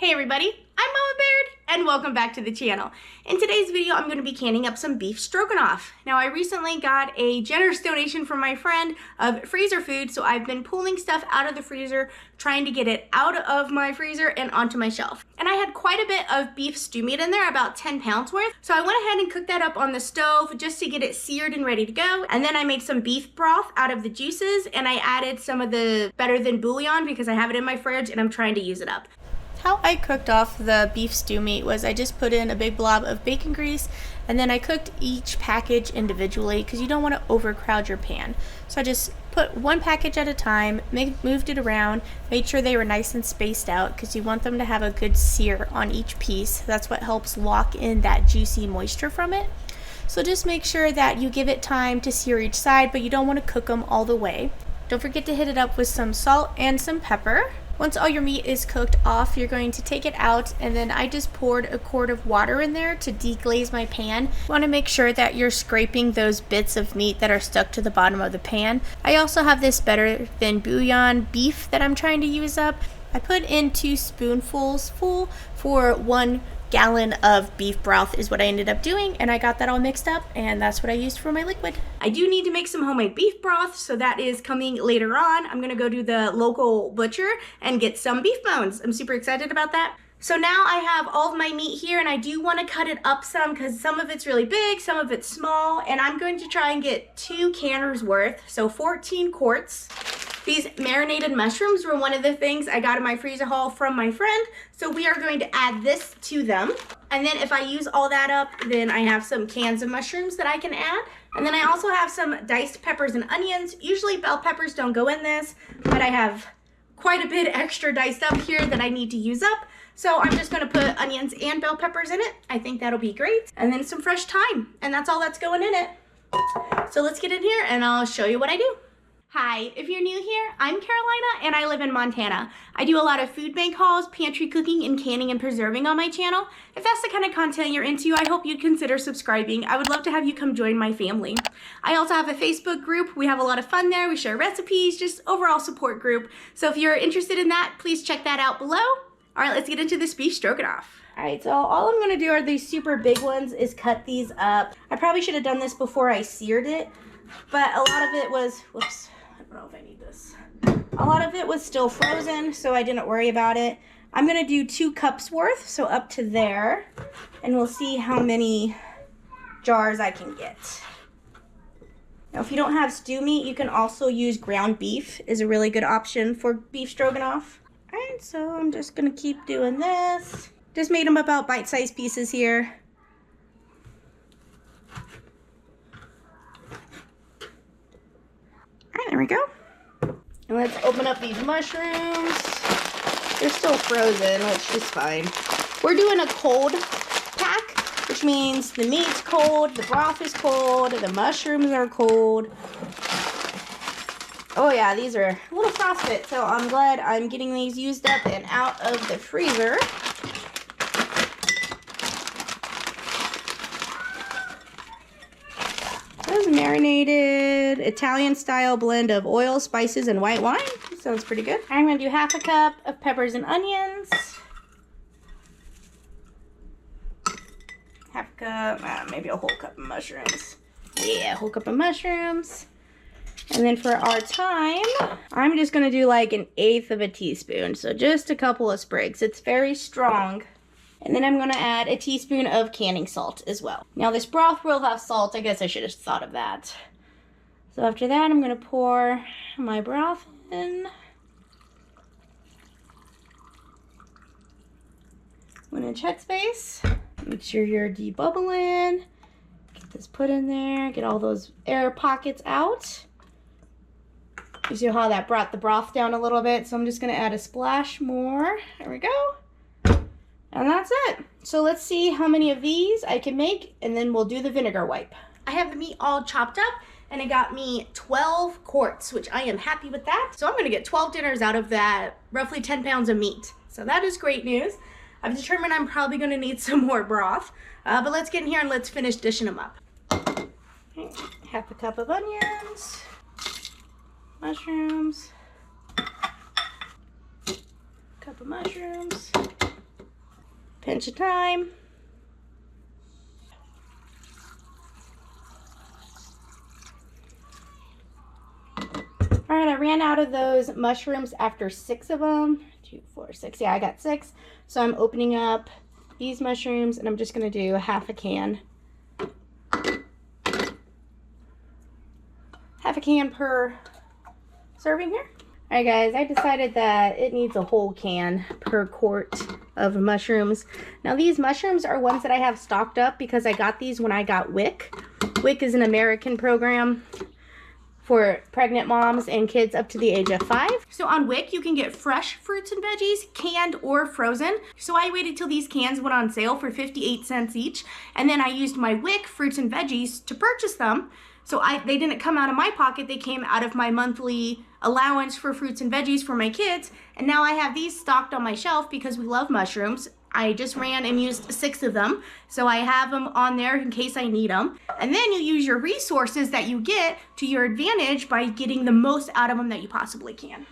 Hey everybody, I'm Mama Baird and welcome back to the channel. In today's video, I'm going to be canning up some beef stroganoff. Now I recently got a generous donation from my friend of freezer food, so I've been pulling stuff out of the freezer, trying to get it out of my freezer and onto my shelf. And I had quite a bit of beef stew meat in there, about 10 pounds worth. So I went ahead and cooked that up on the stove just to get it seared and ready to go. And then I made some beef broth out of the juices and I added some of the better than bouillon because I have it in my fridge and I'm trying to use it up. How I cooked off the beef stew meat was I just put in a big blob of bacon grease and then I cooked each package individually because you don't want to overcrowd your pan. So I just put one package at a time, moved it around, made sure they were nice and spaced out because you want them to have a good sear on each piece. That's what helps lock in that juicy moisture from it. So just make sure that you give it time to sear each side, but you don't want to cook them all the way. Don't forget to hit it up with some salt and some pepper. Once all your meat is cooked off, you're going to take it out, and then I just poured a quart of water in there to deglaze my pan. You want to make sure that you're scraping those bits of meat that are stuck to the bottom of the pan. I also have this better than bouillon beef that I'm trying to use up. I put in 2 spoonfuls full for 1 gallon of beef broth is what I ended up doing, and I got that all mixed up, and that's what I used for my liquid. I do need to make some homemade beef broth, so that is coming later on. I'm gonna go to the local butcher and get some beef bones. I'm super excited about that. So now I have all of my meat here, and I do want to cut it up some because some of it's really big, some of it's small, and I'm going to try and get 2 canners worth, so 14 quarts. These marinated mushrooms were one of the things I got in my freezer haul from my friend, so we are going to add this to them. And then if I use all that up, then I have some cans of mushrooms that I can add. And then I also have some diced peppers and onions. Usually bell peppers don't go in this, but I have quite a bit extra diced up here that I need to use up. So I'm just gonna put onions and bell peppers in it. I think that'll be great. And then some fresh thyme, and that's all that's going in it. So let's get in here and I'll show you what I do. Hi, if you're new here, I'm Carolina and I live in Montana. I do a lot of food bank hauls, pantry cooking, and canning and preserving on my channel. If that's the kind of content you're into, I hope you'd consider subscribing. I would love to have you come join my family. I also have a Facebook group. We have a lot of fun there. We share recipes, just overall support group. So if you're interested in that, please check that out below. All right, let's get into this beef stroganoff. All right, so all I'm gonna do are these super big ones is cut these up. I probably should have done this before I seared it, but a lot of it was, whoops. I don't know if I need this. A lot of it was still frozen, so I didn't worry about it. I'm gonna do 2 cups worth, so up to there, and we'll see how many jars I can get. Now, if you don't have stew meat, you can also use ground beef, is a really good option for beef stroganoff. All right, so I'm just gonna keep doing this. Just made them about bite-sized pieces here. There we go. And let's open up these mushrooms. They're still frozen, which is fine. We're doing a cold pack, which means the meat's cold, the broth is cold, the mushrooms are cold. Oh yeah, these are a little frostbit, so I'm glad I'm getting these used up and out of the freezer. Marinated Italian style blend of oil, spices, and white wine. Sounds pretty good. I'm gonna do 1/2 cup of peppers and onions. 1/2 cup, maybe a whole cup of mushrooms. Yeah, a whole cup of mushrooms. And then for our thyme, I'm just gonna do like 1/8 of a teaspoon. So just a couple of sprigs. It's very strong. And then I'm going to add a teaspoon of canning salt as well. Now this broth will have salt. I guess I should have thought of that. So after that, I'm going to pour my broth in. I'm going to check space. Make sure you're debubbling. Get this put in there. Get all those air pockets out. You see how that brought the broth down a little bit. So I'm just going to add a splash more. There we go. And that's it. So let's see how many of these I can make, and then we'll do the vinegar wipe. I have the meat all chopped up, and it got me 12 quarts, which I am happy with that. So I'm gonna get 12 dinners out of that, roughly 10 pounds of meat. So that is great news. I've determined I'm probably gonna need some more broth, but let's get in here and let's finish dishing them up. Okay, 1/2 cup of onions, mushrooms, cup of mushrooms, pinch of thyme. All right, I ran out of those mushrooms after 6 of them. 2, 4, 6. Yeah, I got 6. So I'm opening up these mushrooms and I'm just gonna do half a can. Half a can per serving here. All right, guys, I decided that it needs a whole can per quart of mushrooms. Now, these mushrooms are ones that I have stocked up because I got these when I got WIC. WIC is an American program for pregnant moms and kids up to the age of 5. So on WIC, you can get fresh fruits and veggies, canned or frozen. So I waited till these cans went on sale for 58 cents each, and then I used my WIC fruits and veggies to purchase them. So they didn't come out of my pocket, they came out of my monthly allowance for fruits and veggies for my kids, and now I have these stocked on my shelf because we love mushrooms. I just ran and used 6 of them, so I have them on there in case I need them. And then you use your resources that you get to your advantage by getting the most out of them that you possibly can.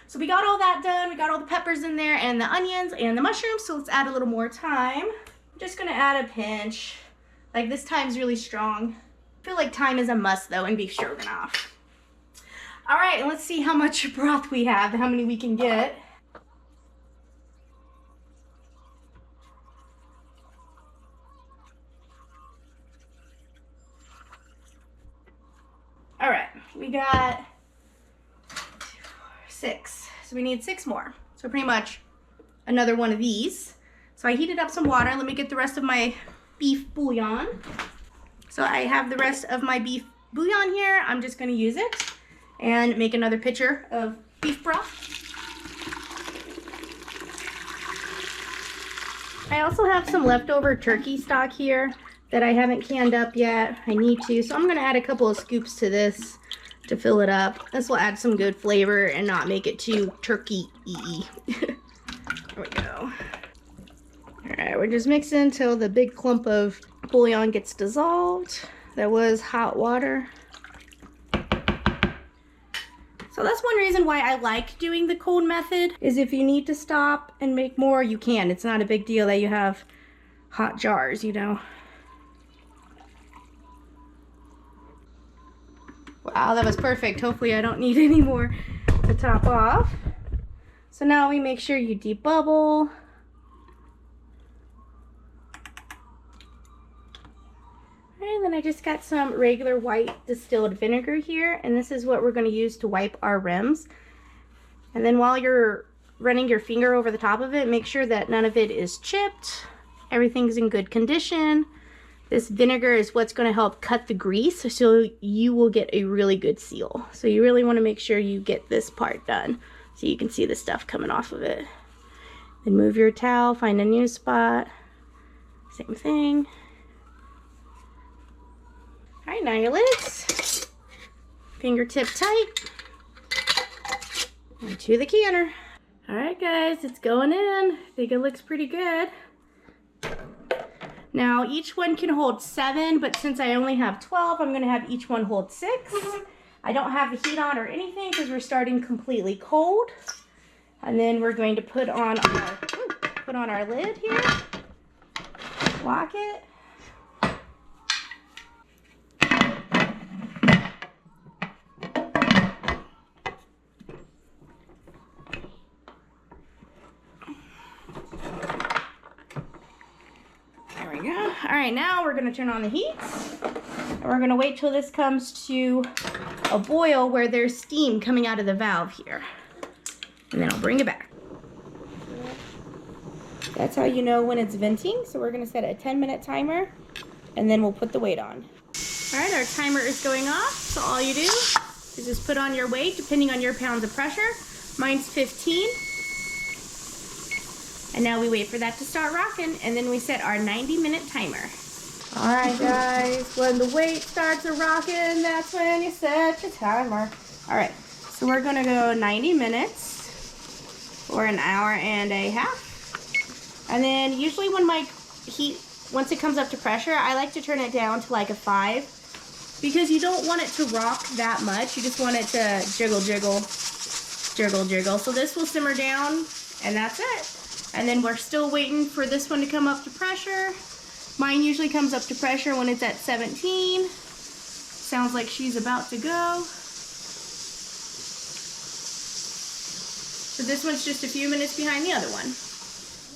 So we got all that done, we got all the peppers in there and the onions and the mushrooms, so let's add a little more thyme. I'm just gonna add a pinch. Like, this thyme's really strong. I feel like thyme is a must though in beef stroganoff. All right, let's see how much broth we have, how many we can get. All right, we got 6. So we need 6 more. So pretty much another one of these. So I heated up some water. Let me get the rest of my beef bouillon. So I have the rest of my beef bouillon here. I'm just gonna use it and make another pitcher of beef broth. I also have some leftover turkey stock here that I haven't canned up yet. I need to, so I'm gonna add a couple of scoops to this to fill it up. This will add some good flavor and not make it too turkey-y. There we go. All right, we're just mixing until the big clump of bouillon gets dissolved. That was hot water. So that's one reason why I like doing the cold method, is if you need to stop and make more, you can. It's not a big deal that you have hot jars, you know. Wow, that was perfect. Hopefully I don't need any more to top off. So now we make sure you debubble. And then I just got some regular white distilled vinegar here, and this is what we're going to use to wipe our rims. And then while you're running your finger over the top of it, make sure that none of it is chipped. Everything's in good condition. This vinegar is what's going to help cut the grease, so you will get a really good seal. So you really want to make sure you get this part done so you can see the stuff coming off of it. Then move your towel, find a new spot. Same thing. All right, now your lids. Fingertip tight. And to the canner. All right, guys, it's going in. I think it looks pretty good. Now, each one can hold 7, but since I only have 12, I'm gonna have each one hold 6. I don't have the heat on or anything because we're starting completely cold. And then we're going to put on our lid here. Lock it. All right, now we're gonna turn on the heat, and we're gonna wait till this comes to a boil where there's steam coming out of the valve here. And then I'll bring it back. That's how you know when it's venting. So we're gonna set a 10-minute timer, and then we'll put the weight on. All right, our timer is going off. So all you do is just put on your weight, depending on your pounds of pressure. Mine's 15. And now we wait for that to start rocking, and then we set our 90-minute timer. All right, guys, when the weight starts rocking, that's when you set your timer. All right, so we're gonna go 90 minutes or an hour and a half. And then usually when my heat, once it comes up to pressure, I like to turn it down to like a 5 because you don't want it to rock that much. You just want it to jiggle, jiggle, jiggle, jiggle. So this will simmer down, and that's it. And then we're still waiting for this one to come up to pressure. Mine usually comes up to pressure when it's at 17. Sounds like she's about to go. So this one's just a few minutes behind the other one.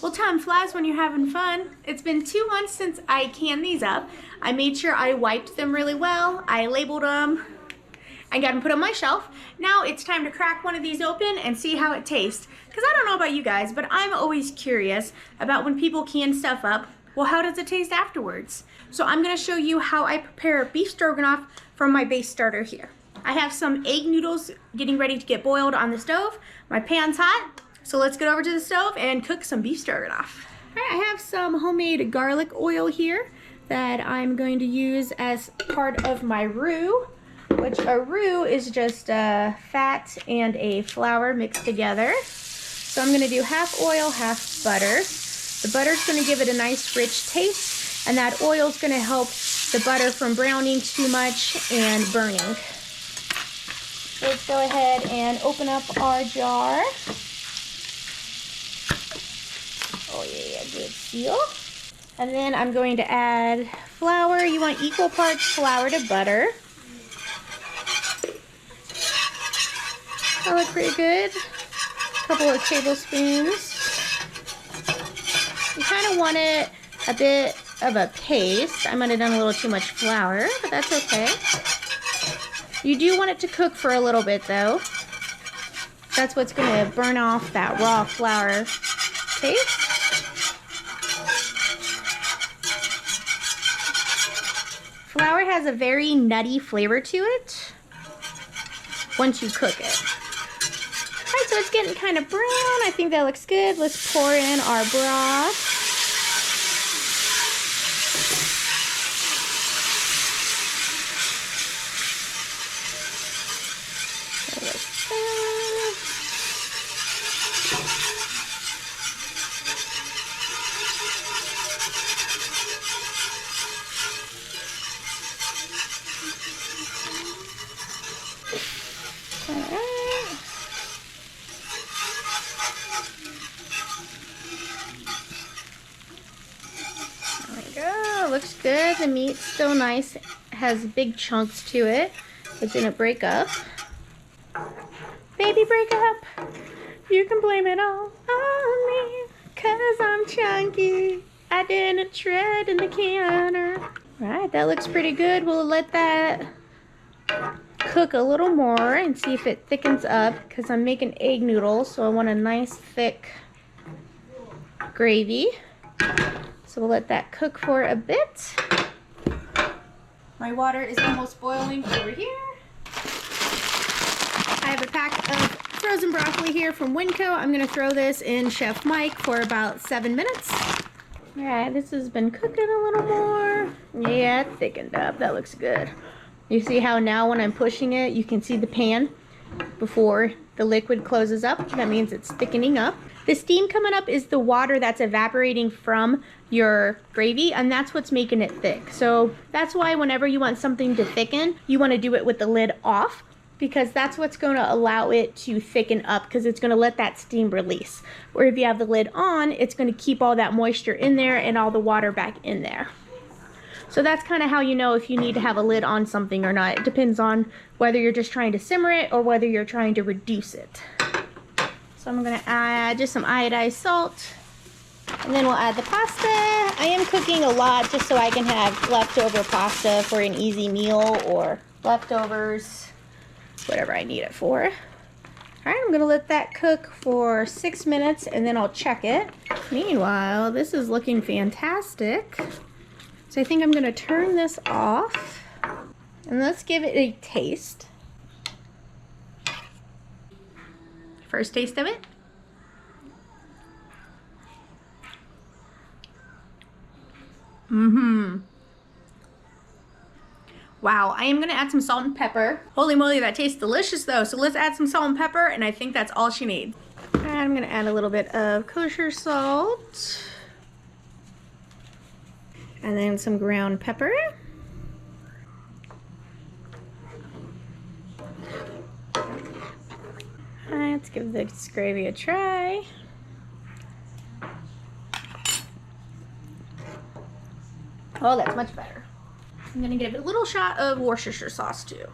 Well, time flies when you're having fun. It's been 2 months since I canned these up. I made sure I wiped them really well. I labeled them. I got them put on my shelf. Now it's time to crack one of these open and see how it tastes. Because I don't know about you guys, but I'm always curious about when people can stuff up. Well, how does it taste afterwards? So I'm going to show you how I prepare beef stroganoff from my base starter here. I have some egg noodles getting ready to get boiled on the stove. My pan's hot, so let's get over to the stove and cook some beef stroganoff. All right, I have some homemade garlic oil here that I'm going to use as part of my roux, which a roux is just fat and a flour mixed together. So I'm going to do half oil, half butter. The butter's going to give it a nice rich taste, and that oil's going to help the butter from browning too much and burning. Let's go ahead and open up our jar. Oh yeah, good seal. And then I'm going to add flour. You want equal parts flour to butter. That looks pretty good. A couple of tablespoons. You kind of want it a bit of a paste. I might have done a little too much flour, but that's okay. You do want it to cook for a little bit though. That's what's going to burn off that raw flour taste. Flour has a very nutty flavor to it once you cook it. Alright, so it's getting kind of brown. I think that looks good. Let's pour in our broth. Looks good. The meat's still nice. It has big chunks to it. It didn't break up. Baby, break up. You can blame it all on me, 'cause I'm chunky. I didn't shred in the counter. Alright, that looks pretty good. We'll let that cook a little more and see if it thickens up, because I'm making egg noodles, so I want a nice thick gravy. So we'll let that cook for a bit. My water is almost boiling over here. I have a pack of frozen broccoli here from Winco. I'm going to throw this in Chef Mike for about 7 minutes. Alright, this has been cooking a little more. Yeah, it thickened up. That looks good. You see how now when I'm pushing it, you can see the pan before the liquid closes up. That means it's thickening up. The steam coming up is the water that's evaporating from your gravy, and that's what's making it thick. So that's why whenever you want something to thicken, you want to do it with the lid off, because that's what's going to allow it to thicken up, because it's going to let that steam release. Or if you have the lid on, it's going to keep all that moisture in there and all the water back in there. So that's kind of how you know if you need to have a lid on something or not. It depends on whether you're just trying to simmer it or whether you're trying to reduce it. So I'm going to add just some iodized salt, and then we'll add the pasta. I am cooking a lot just so I can have leftover pasta for an easy meal, or leftovers, whatever I need it for. All right, I'm going to let that cook for 6 minutes, and then I'll check it. Meanwhile, this is looking fantastic. So I think I'm going to turn this off, and let's give it a taste. First taste of it. Wow, I am going to add some salt and pepper. Holy moly, that tastes delicious though. So let's add some salt and pepper, and I think that's all she needs. And I'm going to add a little bit of kosher salt. And then some ground pepper. Let's give this gravy a try. Oh, that's much better. I'm gonna give it a little shot of Worcestershire sauce too.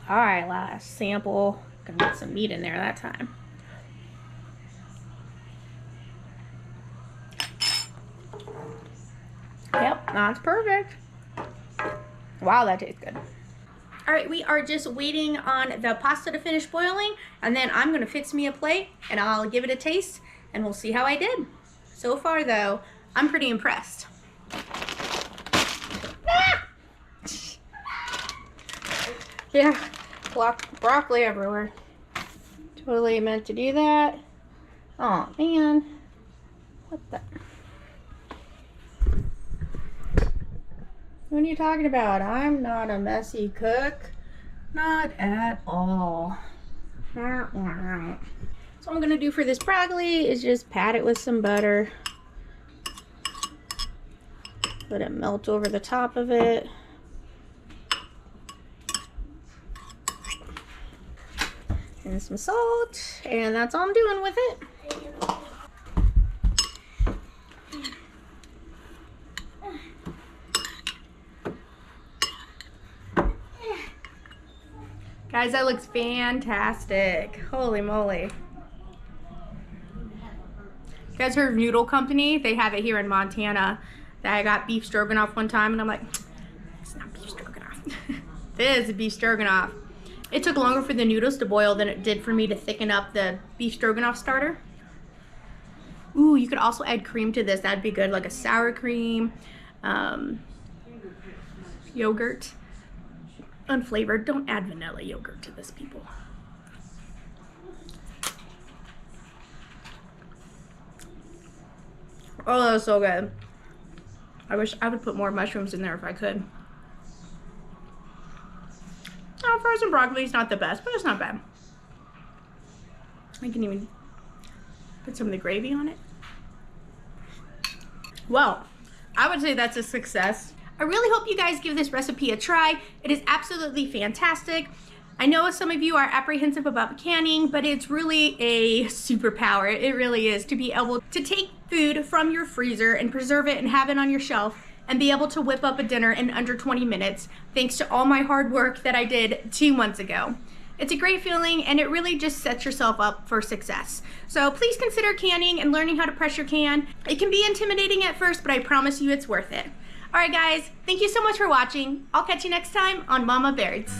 All right, last sample. Gonna get some meat in there that time. Yep, that's perfect. Wow, that tastes good. All right, we are just waiting on the pasta to finish boiling, and then I'm gonna fix me a plate and I'll give it a taste and we'll see how I did. So far though, I'm pretty impressed. Ah! Yeah, broccoli everywhere. Totally meant to do that. Oh man, what the? What are you talking about? I'm not a messy cook. Not at all. So what I'm gonna do for this broccoli is just pat it with some butter. Let it melt over the top of it. And some salt, and that's all I'm doing with it. Guys, that looks fantastic. Holy moly. You guys heard of Noodle Company? They have it here in Montana. I got beef stroganoff one time and I'm like, it's not beef stroganoff. This is beef stroganoff. It took longer for the noodles to boil than it did for me to thicken up the beef stroganoff starter. Ooh, you could also add cream to this. That'd be good, like a sour cream, yogurt. Unflavored. Don't add vanilla yogurt to this, people. Oh, that was so good. I wish I would put more mushrooms in there if I could. Oh, frozen broccoli is not the best, but it's not bad. I can even put some of the gravy on it. Well, I would say that's a success. I really hope you guys give this recipe a try. It is absolutely fantastic. I know some of you are apprehensive about canning, but it's really a superpower. It really is, to be able to take food from your freezer and preserve it and have it on your shelf and be able to whip up a dinner in under 20 minutes, thanks to all my hard work that I did 2 months ago. It's a great feeling, and it really just sets yourself up for success. So please consider canning and learning how to pressure can. It can be intimidating at first, but I promise you it's worth it. All right, guys, thank you so much for watching. I'll catch you next time on Mama Baird's.